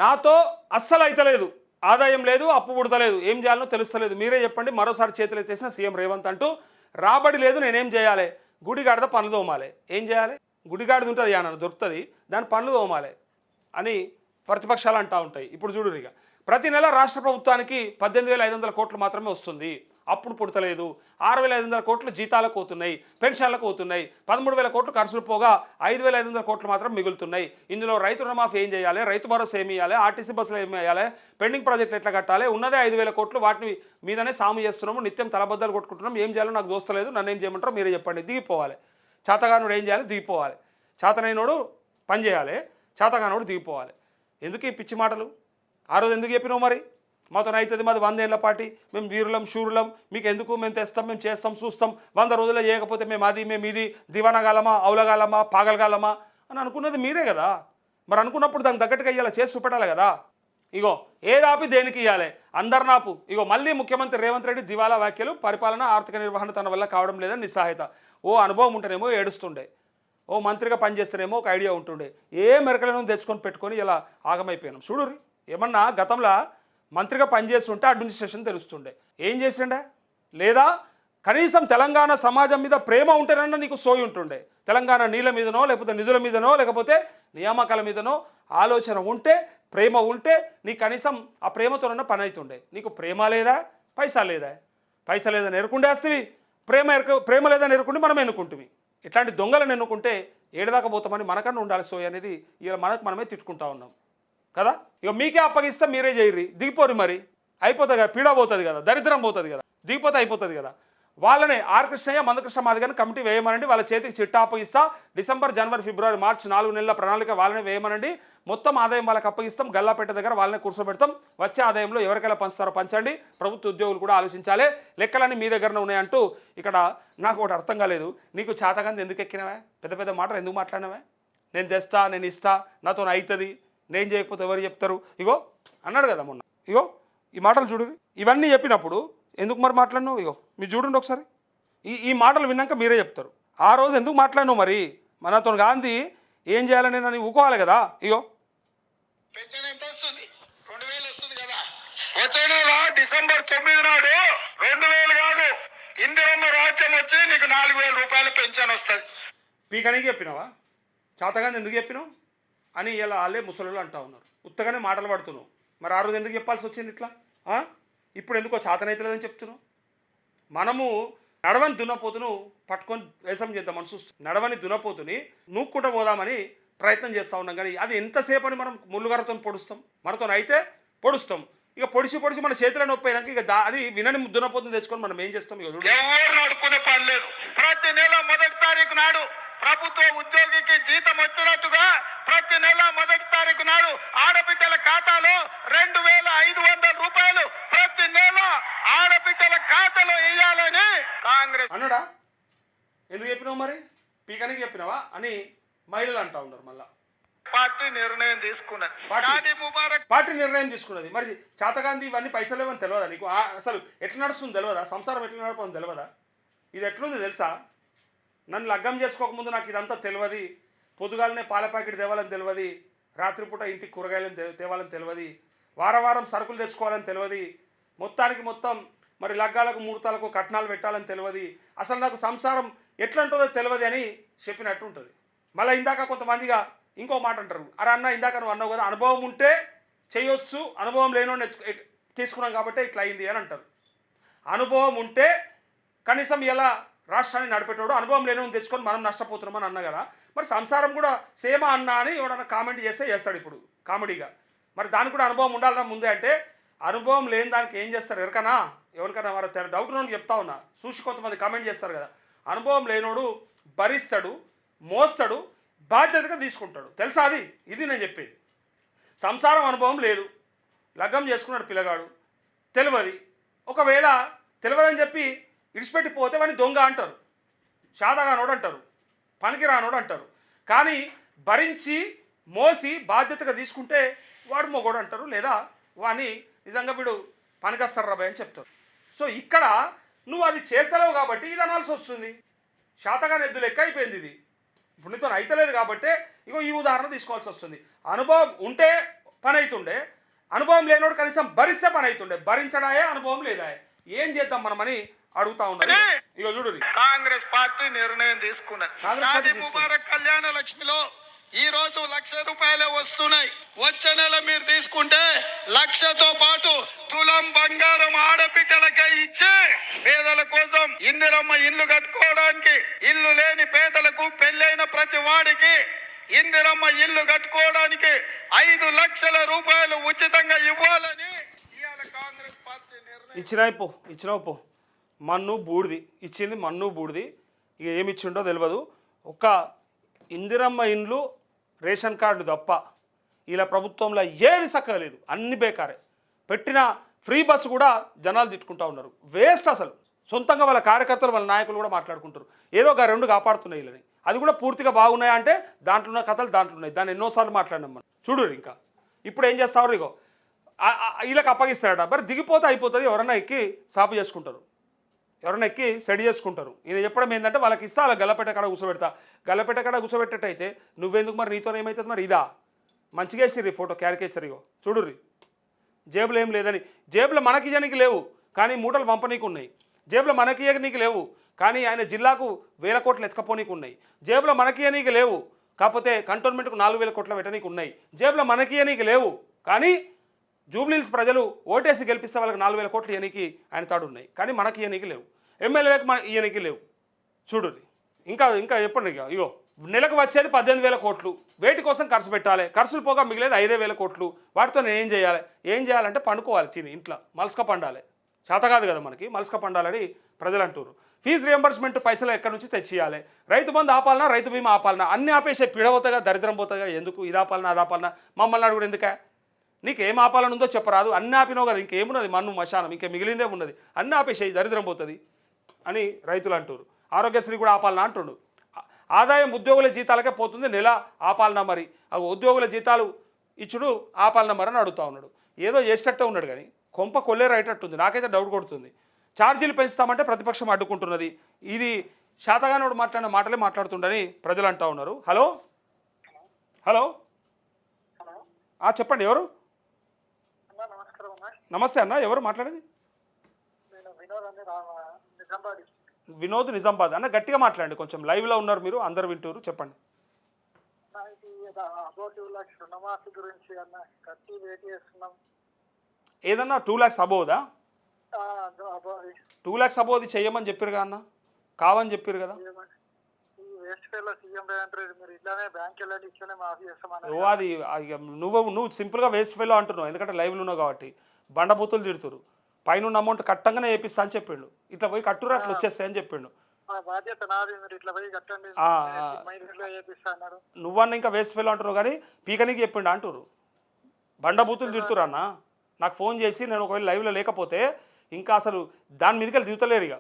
నాతో అస్సలు అయితలేదు, ఆదాయం లేదు, అప్పు పుడతలేదు, ఏం చేయాలనో తెలుస్తలేదు, మీరే చెప్పండి. మరోసారి చేతులు ఎత్తేసిన సీఎం రేవంత్ అంటూ రాబడి లేదు, నేనేం చేయాలి? గుడిగాడిద పనులు తోమాలి. ఏం చేయాలి? గుడిగాడిది ఉంటుంది యాన దొరుకుతుంది, దాని పనులు తోమాలి అని ప్రతిపక్షాలు అంటూ ఉంటాయి. ఇప్పుడు చూడు, ఇక ప్రతి నెల రాష్ట్ర ప్రభుత్వానికి 18,500 కోట్లు మాత్రమే వస్తుంది, అప్పుడు పుడతలేదు. 6,500 కోట్లు జీతాలకు పోతున్నాయి, పెన్షన్లకు పోతున్నాయి, 13,000 కోట్లు ఖర్చులు పోగా 5,500 కోట్లు మాత్రం మిగులుతున్నాయి. ఇందులో రైతు రుణమాఫీ ఏం చేయాలి, రైతు భరోసా ఏమి ఇవ్వాలి, ఆర్టీసీ బస్సులు ఏమి వేయాలి, పెండింగ్ ప్రాజెక్టులు ఎట్లా కట్టాలి, ఉన్నదే 5,000 కోట్లు, వాటిని మీదనే సాము చేస్తున్నాము, నిత్యం తలబద్దలు కొట్టుకుంటున్నాం, ఏం చేయాలో నాకు దోస్తలేదు, నన్ను ఏం చేయమంటారో మీరే చెప్పండి. దిగిపోవాలి. చేతగానుడు ఏం చేయాలి? దిగిపోవాలి. చేతనైనోడు పని చేయాలి, చేతగానోడు దిగిపోవాలి. ఎందుకు ఈ పిచ్చి మాటలు? ఆ రోజు ఎందుకు చెప్పినావు మరి? మాతో అవుతుంది, మాది 100 ఏళ్ల పార్టీ, మేము వీరులం శూరులం, మీకు ఎందుకు, మేము తెస్తాం, మేము చేస్తాం, చూస్తాం, 100 రోజుల్లో చేయకపోతే మేము అది, మేము ఇది, దివానగాలమా, అవులగాలమా, పాగలగాలమా అని అనుకున్నది మీరే కదా. మరి అనుకున్నప్పుడు దానికి తగ్గట్టుగా ఇవ్వాలి, చేసి చూపెట్టాలి కదా. ఇగో ఏదాపి దేనికి ఇవ్వాలి, అందరు నాపు. ఇగో మళ్ళీ ముఖ్యమంత్రి రేవంత్ రెడ్డి దివాలా వ్యాఖ్యలు, పరిపాలన ఆర్థిక నిర్వహణ తన వల్ల కావడం లేదని నిస్సహాయత. ఓ అనుభవం ఉంటేనేమో ఏడుస్తుండే, ఓ మంత్రిగా పనిచేస్తేనేమో ఒక ఐడియా ఉంటుండే, ఏ మెరకలను తెచ్చుకొని పెట్టుకొని ఇలా ఆగమైపోయినాం. చూడుర్రి, ఏమన్నా గతంలో మంత్రిగా పనిచేస్తుంటే అడ్మినిస్ట్రేషన్ తెలుస్తుండే, ఏం చేసిండే? లేదా కనీసం తెలంగాణ సమాజం మీద ప్రేమ ఉంటేనన్నా నీకు సోయి ఉంటుండే. తెలంగాణ నీళ్ళ మీదనో, లేకపోతే నిధుల మీదనో, లేకపోతే నియామకాల మీదనో ఆలోచన ఉంటే, ప్రేమ ఉంటే నీకు కనీసం ఆ ప్రేమతోనన్నా పని అవుతుండే. నీకు ప్రేమ లేదా, పైసా లేదా? పైసా లేదని ఎరుకుండేస్తవి, ప్రేమ లేదని ఎరుకుంటే మనం ఎన్నుకుంటువి. ఇట్లాంటి దొంగలను ఎన్నుకుంటే ఏడదాకా పోతామని మనకన్నా ఉండాలి సోయి అనేది ఇలా మనమే తిట్టుకుంటా ఉన్నాం కదా. ఇక మీకే అప్పగిస్తే మీరే చేయర్రి, దిగిపోరు, మరి అయిపోతుంది కదా, పీడ పోతుంది కదా, దరిద్రం పోతుంది కదా, దిగిపోతే అయిపోతుంది కదా. వాళ్ళనే ఆర్ కృష్ణయ్య, మందకృష్ణ మాదిగని కమిటీ వేయమనండి, వాళ్ళ చేతికి చిట్టా అప్పగిస్తా, డిసెంబర్, జనవరి, ఫిబ్రవరి, మార్చి 4 నెలల ప్రణాళిక వాళ్ళనే వేయమనండి, మొత్తం ఆదాయం వాళ్ళకి అప్పగిస్తాం, గల్లాపేట దగ్గర వాళ్ళనే కూర్చోబెడతాం, వచ్చే ఆదాయంలో ఎవరికైనా పంచుతారో పంచండి, ప్రభుత్వ ఉద్యోగులు కూడా ఆలోచించాలి, లెక్కలన్నీ మీ దగ్గరనే ఉన్నాయంటూ. ఇక్కడ నాకు ఒకటి అర్థం కాలేదు, నీకు చేతగాంది ఎందుకు ఎక్కినవే, పెద్ద పెద్ద మాటలు ఎందుకు మాట్లాడినవే? నేను తెస్తా, నేను ఇస్తా, నాతో అవుతుంది, నేను చేయకపోతే ఎవరు చెప్తారు, ఇగో అన్నాడు కదా మొన్న. ఇగో ఈ మాటలు చూడు, ఇవన్నీ చెప్పినప్పుడు ఎందుకు మరి మాట్లాడినావు? ఇగో మీరు చూడండి ఒకసారి, ఈ మాటలు విన్నాక మీరే చెప్తారు. ఆ రోజు ఎందుకు మాట్లాడినావు మరి? మనతో గాంధీ ఏం చేయాలని నన్ను ఊకోవాలి కదా. ఇగో పెన్షన్ ఎంత వస్తుంది? 2,000 వస్తుంది కదా. వచ్చే నెల డిసెంబర్ 9 నాడు 2,000 కాదు, ఇందిరమ్మ రాజ్యం వచ్చి నీకు 4,000 రూపాయల పెన్షన్ వస్తుంది. పీకనికి చెప్పినావా? చేతగాంది ఎందుకు చెప్పినావు అని ఇలా వాళ్ళే ముసలు అంటా ఉన్నారు. ఉత్తగానే మాటలు పడుతున్నావు. మరి ఆ రోజు ఎందుకు చెప్పాల్సి వచ్చింది ఇట్లా? ఇప్పుడు ఎందుకో చేతనైతలేదని చెప్తున్నావు. మనము నడవని దున్నపోతును పట్టుకొని వ్యవసాయం చేద్దామని చూస్తాం, నడవని దున్నపోతుని నూక్కుంటూ పోదామని ప్రయత్నం చేస్తూ ఉన్నాం. కానీ అది ఎంతసేపు అని మనం ముళ్ళుగరతో పొడుస్తాం, మనతో అయితే పొడుస్తాం. ఇక పొడిచి మన చేతిలో నొప్పి అయినాక ఇక అది వినని దున్నపోతుని తెచ్చుకొని మనం ఏం చేస్తాం? ఇక ఎవరు నడుకునే పని లేదు. ప్రతి నెల 1వ తారీఖు నాడు ప్రభుత్వ ఉద్యోగికి జీతం వచ్చినట్టుగా ప్రతి నెల 1వ తారీఖు నాడు ఆడబిడ్డల ఖాతాలో 2,500 రూపాయలు ప్రతి నెల ఆడబిడ్డల ఖాతాలో వేయాలని కాంగ్రెస్ అన్నాడా? ఎందుకు చెప్పినావు మరి? పీకనికి చెప్పినావా అని మహిళలు అంటా ఉన్నారు. మళ్ళా పార్టీ నిర్ణయం తీసుకున్నది, పార్టీ నిర్ణయం తీసుకున్నది. మరి చేతగాంధీ ఇవన్నీ పైసలు లేవని తెలియదా నీకు? అసలు ఎట్లా నడుస్తుంది తెలియదా? సంసారం ఎట్లా నడపని తెలియదా? ఇది ఎట్లుంది తెలుసా? నన్ను లగ్గం చేసుకోకముందు నాకు ఇదంతా తెలియదు, పొద్దుగాలనే పాల ప్యాకెట్ తేవాలని తెలియదు, రాత్రిపూట ఇంటికి కూరగాయలను తేవాలని తెలియదు, వారం సరుకులు తెచ్చుకోవాలని తెలియదు, మొత్తం మరి లగ్గాలకు ముహూర్తాలకు కట్నాలు పెట్టాలని తెలియదు, అసలు నాకు సంసారం ఎట్లా ఉంటుందో తెలియదు అని చెప్పినట్టు ఉంటుంది. మళ్ళీ ఇందాక కొంతమందిగా ఇంకో మాట అంటారు, అరే అన్న ఇందాక నువ్వు అన్నావు కదా అనుభవం ఉంటే చేయొచ్చు, అనుభవం లేనోని తీసుకున్నాం కాబట్టి ఇట్లా అయింది అని అంటారు. అనుభవం ఉంటే కనీసం ఇలా రాష్ట్రాన్ని నడిపేటోడు, అనుభవం లేనోని తెచ్చుకొని మనం నష్టపోతున్నామని అన్న కదా. మరి సంసారం కూడా సేమా అన్న అని ఎవడన్నా కామెంట్ చేస్తాడు ఇప్పుడు కామెడీగా. మరి దానికి కూడా అనుభవం ఉండాలన్నా ముందే అంటే అనుభవం లేని దానికి ఏం చేస్తారు ఎరకనా? ఎవరికైనా వారు డౌట్ ఉన్నోనికి చెప్తా ఉన్నా, చూసి కొంతమంది కామెంట్ చేస్తారు కదా. అనుభవం లేనోడు భరిస్తాడు, మోస్తాడు, బాధ్యతగా తీసుకుంటాడు, తెలుసా? ఇది నేను చెప్పేది. సంసారం అనుభవం లేదు, లగ్గం చేసుకున్నాడు పిల్లగాడు, తెలియదు, ఒకవేళ తెలియదని చెప్పి ఇడిచిపెట్టిపోతే వాడిని దొంగ అంటారు, శాతగానోడు అంటారు, పనికి రానోడు అంటారు. కానీ భరించి మోసి బాధ్యతగా తీసుకుంటే వాడు మొగోడు అంటారు, లేదా వాడిని నిజంగా వీడు పనికొస్తారు రాబాయ్ అని చెప్తారు. సో ఇక్కడ నువ్వు అది చేస్తలేవు కాబట్టి ఇది అనాల్సి వస్తుంది. శాతగాని ఎద్దు లెక్క అయిపోయింది ఇది. ఇప్పుడు నీతో అయితలేదు కాబట్టి ఇగో ఈ ఉదాహరణ తీసుకోవాల్సి వస్తుంది. అనుభవం ఉంటే పని అవుతుండే, అనుభవం లేనోడు కనీసం భరిస్తే పని అవుతుండే, భరించడాయే అనుభవం లేదా, ఏం చేద్దాం మనమని అడుగుతా ఉన్నారు. ఇక చూడు, కాంగ్రెస్ పార్టీ నిర్ణయం తీసుకున్నది. షాదీ ముబారక్ కళ్యాణ లక్ష్మిలో ఈ రోజు 1,00,000 రూపాయలే వస్తున్నాయి. వచ్చే నెల మీరు తీసుకుంటే 1,00,000తో పాటు తులం బంగారం ఆడబిడ్డలకే ఇచ్చే పేదల కోసం ఇందిరమ్మ ఇల్లు కట్టుకోవడానికి, ఇల్లు లేని పేదలకు పెళ్ళైన ప్రతి వాడికి ఇందిరమ్మ ఇల్లు కట్టుకోవడానికి 5 లక్షల రూపాయలు ఉచితంగా ఇవ్వాలని ఇవాళ కాంగ్రెస్ పార్టీ నిర్ణయం. ఇచ్చినావు పో మన్ను బూడిది ఇచ్చింది, మన్ను బూడిది. ఇక ఏమి ఇచ్చిండో తెలియదు. ఒక్క ఇందిరమ్మ ఇండ్లు రేషన్ కార్డు తప్ప ఇలా ప్రభుత్వంలో ఏది సక్కలేదు, అన్ని బేకారే. పెట్టిన ఫ్రీ బస్సు కూడా జనాలు తిట్టుకుంటూ ఉన్నారు, వేస్ట్ అసలు. సొంతంగా వాళ్ళ కార్యకర్తలు వాళ్ళ నాయకులు కూడా మాట్లాడుకుంటారు, ఏదో ఒక 2 కాపాడుతున్నాయి వీళ్ళని. అది కూడా పూర్తిగా బాగున్నాయి అంటే దాంట్లో ఉన్న కథలు దాంట్లో ఉన్నాయి. దాన్ని ఎన్నోసార్లు మాట్లాడినాం మనం. చూడు ఇంకా ఇప్పుడు ఏం చేస్తావు, ఇగో వీళ్ళకి అప్పగిస్తారట. మరి దిగిపోతే అయిపోతుంది, ఎవరైనా ఎక్కి సాపు చేసుకుంటారు, ఎవరైనా ఎక్కి సెడి చేసుకుంటారు. ఈయన చెప్పడం ఏంటంటే వాళ్ళకి ఇస్తా, అలా గల్లపేట కాడ కూర్చోబెడతా. గల్లపేట కాడ కూర్చోబెట్టయితే నువ్వెందుకు మరి, నీతో ఏమవుతుంది మరి? ఇదా మంచిగా వేసిర్రి ఫోటో, క్యారికేచర్. ఇగో చూడుర్రి, జేబులో ఏం లేదని. జేబులో మనకి ఇయ్యనికి లేవు కానీ మూటలు పంపనీకి ఉన్నాయి. జేబులో మనకి ఇయ్యనీకి లేవు కానీ ఆయన జిల్లాకు 1,000 కోట్లు ఎత్తుకపోనీకి ఉన్నాయి. జేబులో మనకి ఇయ్యనీకి లేవు కాకపోతే కంటోన్మెంట్కు 4,000 కోట్ల పెట్టనీకి ఉన్నాయి. జేబులో మనకి ఇయ్యనీకి లేవు కానీ జూబ్లీహిల్స్ ప్రజలు ఓటేసి గెలిపిస్తే వాళ్ళకి 4,000 కోట్లు ఇయ్యనీకి ఆయన తాడు ఉన్నాయి కానీ మనకి ఇయ్యనీకి లేవు. ఎమ్మెల్యేలకు మన ఇయ్యనీకి లేవు. చూడుర్రి ఇంకా చెప్పండి. ఇగో నెలకు వచ్చేది 18,000 కోట్లు, వేటి కోసం ఖర్చు పెట్టాలి, ఖర్చులు పోగా మిగిలేదు 5,000 కోట్లు. వాటితో నేను ఏం చేయాలంటే పండుకోవాలి, తిని ఇంట్లో మలసక పండాలి. చేత కాదు కదా మనకి, మలసక పండాలని ప్రజలు అంటారు. ఫీజు రియంబర్స్మెంట్ పైసలు ఎక్కడి నుంచి తెచ్చియాలి, రైతు బంధు ఆపాలనా, రైతు బీమా ఆపాలనా, అన్ని ఆపేసే పిడవతగా దరిద్రం పోతుందిగా. ఎందుకు ఇది ఆపాలనా అది ఆపాలనా, మమ్మల్ని అడుగుడు ఎందుక? నీకు ఏం ఆపాలని ఉందో చెప్పరాదు, అన్నీ ఆపినావు కదా, ఇంకేమున్నది మన్ను మశానం, ఇంకా మిగిలిందే ఉన్నది, అన్నీ ఆపేసేయి దరిద్రం పోతుంది అని రైతులు అంటారు. ఆరోగ్యశ్రీ కూడా ఆపాలనా అంటుండు. ఆదాయం ఉద్యోగుల జీతాలకే పోతుంది, నెల ఆపాలనా మరి, అవి ఉద్యోగుల జీతాలు ఇచ్చుడు ఆపాలనా మరి అని అడుగుతూ ఉన్నాడు. ఏదో చేసేటట్టే ఉన్నాడు కానీ కొంప కొల్లేరు అయ్యేటట్టుంది. నాకైతే డౌట్ కొడుతుంది. ఛార్జీలు పెంచుతామంటే ప్రతిపక్షం అడ్డుకుంటున్నది. ఇది శాతగానోడు మాట్లాడిన మాటలే మాట్లాడుతుండని ప్రజలు అంటూ ఉన్నారు. హలో హలో చెప్పండి, ఎవరు? నమస్తే అన్న, ఎవరు మాట్లాడేది? వినోద్, నిజామాబాద్. అన్న గట్టిగా మాట్లాడండి, కొంచెం లైవ్లో ఉన్నారు మీరు, అందరు వింటారు, చెప్పండి. ఏదన్నా 2 lakhs అబోదా? 2 lakhs అబోది చెయ్యమని చెప్పారు కదా అన్న, కావని చెప్పారు కదా. అది నువ్వు సింపుల్గా వేస్ట్ ఫెలో అంటున్నావు, ఎందుకంటే లైవ్లో ఉన్నావు కాబట్టి. బండబూతులు తిడుతురు, పైన అమౌంట్ కట్టంగానే వేపిస్తా అని చెప్పిండు, ఇట్లా పోయి కట్టురు అట్లా వచ్చేస్తాయని చెప్పిండు. నువ్వన్న ఇంకా వేస్ట్ ఫెలో అంటున్నావు కానీ పీకనికి చెప్పిండు అంటారు. బండబూతులు తిడుతురు అన్న. నాకు ఫోన్ చేసి నేను ఒకవేళ లైవ్లో లేకపోతే ఇంకా అసలు దాని మీదకి దిగుతలేరు ఇక.